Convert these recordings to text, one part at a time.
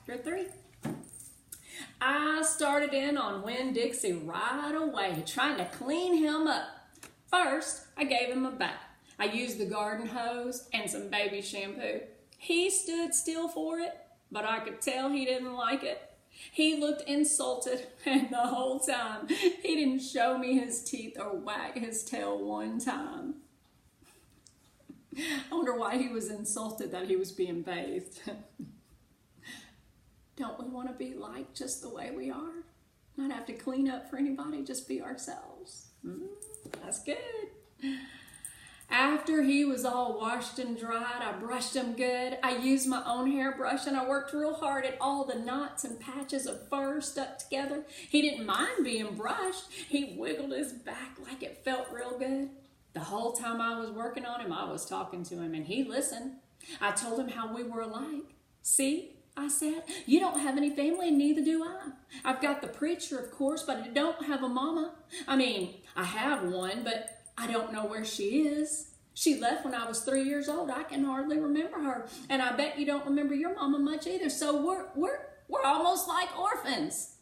Chapter 3. I started in on Winn-Dixie right away, trying to clean him up. First, I gave him a bath. I used the garden hose and some baby shampoo. He stood still for it, but I could tell he didn't like it. He looked insulted, and the whole time, he didn't show me his teeth or wag his tail one time. I wonder why he was insulted that he was being bathed. Don't we want to be liked just the way we are? Not have to clean up for anybody, just be ourselves. That's good. After he was all washed and dried, I brushed him good. I used my own hairbrush and I worked real hard at all the knots and patches of fur stuck together. He didn't mind being brushed. He wiggled his back like it felt real good. The whole time I was working on him, I was talking to him and he listened. I told him how we were alike. See, I said, you don't have any family and neither do I. I've got the preacher, of course, but I don't have a mama. I mean, I have one, but I don't know where she is. She left when I was 3 years old. I can hardly remember her. And I bet you don't remember your mama much either. So we're almost like orphans.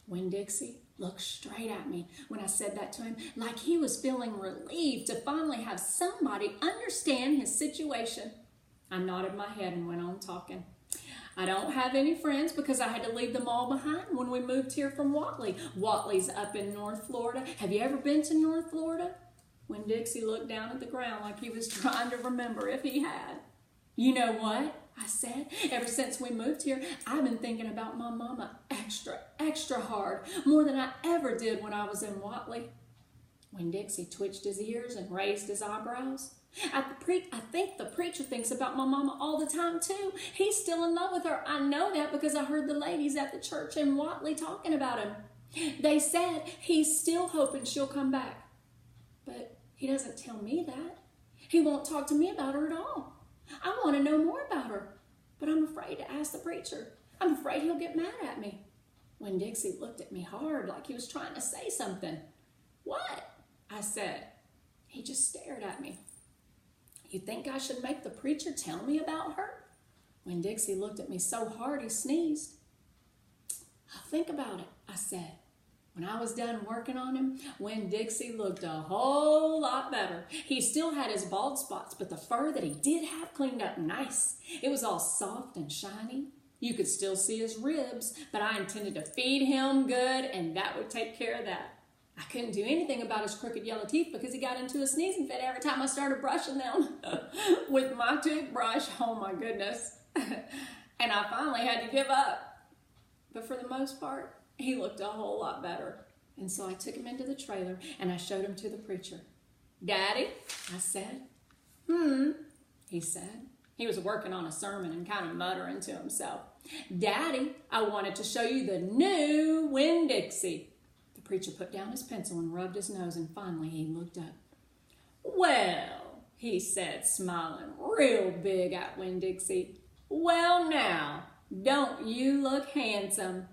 Winn-Dixie looked straight at me when I said that to him, like he was feeling relieved to finally have somebody understand his situation. I nodded my head and went on talking. I don't have any friends because I had to leave them all behind when we moved here from Watley. Watley's up in North Florida. Have you ever been to North Florida? Winn-Dixie looked down at the ground like he was trying to remember if he had. You know what? I said, ever since we moved here, I've been thinking about my mama extra hard, more than I ever did when I was in Watley. Winn-Dixie twitched his ears and raised his eyebrows. I think the preacher thinks about my mama all the time too. He's still in love with her. I know that because I heard the ladies at the church in Watley talking about him. They said he's still hoping she'll come back. But he doesn't tell me that. He won't talk to me about her at all. I want to know more about her, but I'm afraid to ask the preacher. I'm afraid he'll get mad at me. Winn-Dixie looked at me hard like he was trying to say something. What? I said. He just stared at me. You think I should make the preacher tell me about her? Winn-Dixie looked at me so hard he sneezed. I'll think about it, I said. When I was done working on him, Winn-Dixie looked a whole lot better. He still had his bald spots, but the fur that he did have cleaned up nice. It was all soft and shiny. You could still see his ribs, but I intended to feed him good, and that would take care of that. I couldn't do anything about his crooked yellow teeth because he got into a sneezing fit every time I started brushing them with my toothbrush. Oh my goodness. And I finally had to give up. But for the most part, he looked a whole lot better. And so I took him into the trailer and I showed him to the preacher. Daddy, I said. He said. He was working on a sermon and kind of muttering to himself. Daddy, I wanted to show you the new Winn-Dixie. The preacher put down his pencil and rubbed his nose, and finally he looked up. Well, he said, smiling real big at Winn-Dixie. Well now, don't you look handsome?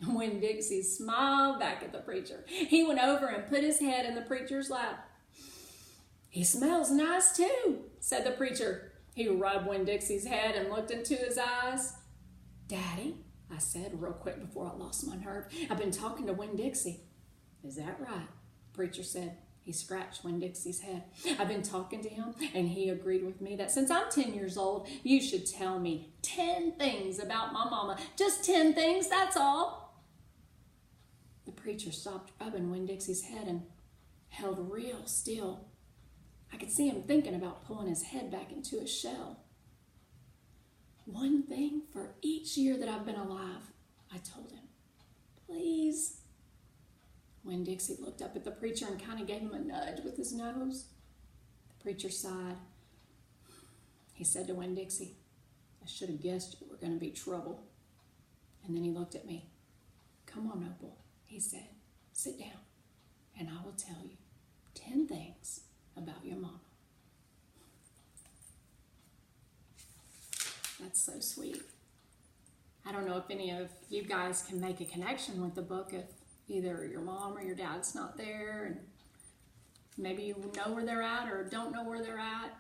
Winn-Dixie smiled back at the preacher. He went over and put his head in the preacher's lap. He smells nice too, said the preacher. He rubbed Winn-Dixie's head and looked into his eyes. Daddy, I said real quick before I lost my nerve, I've been talking to Winn-Dixie. Is that right? The preacher said. He scratched Winn-Dixie's head. I've been talking to him, and he agreed with me that since I'm 10 years old, you should tell me 10 things about my mama. Just 10 things, that's all. The preacher stopped rubbing Winn-Dixie's head and held real still. I could see him thinking about pulling his head back into his shell. 1 thing for each year that I've been alive, I told him. Please. Winn-Dixie looked up at the preacher and kind of gave him a nudge with his nose. The preacher sighed. He said to Winn-Dixie, I should have guessed you were going to be trouble. And then he looked at me. Come on, Opal, he said. Sit down, and I will tell you 10 things about your mama. That's so sweet. I don't know if any of you guys can make a connection with the book if either your mom or your dad's not there, and maybe you know where they're at or don't know where they're at.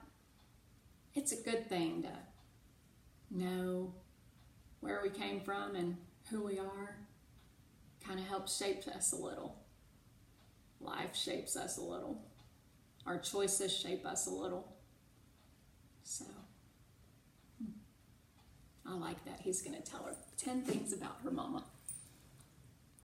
It's a good thing to know where we we came from and who we are kind of helps shape us a little. Life shapes us a little. Our choices shape us a little. So, I like that. He's going to tell her 10 things about her mama.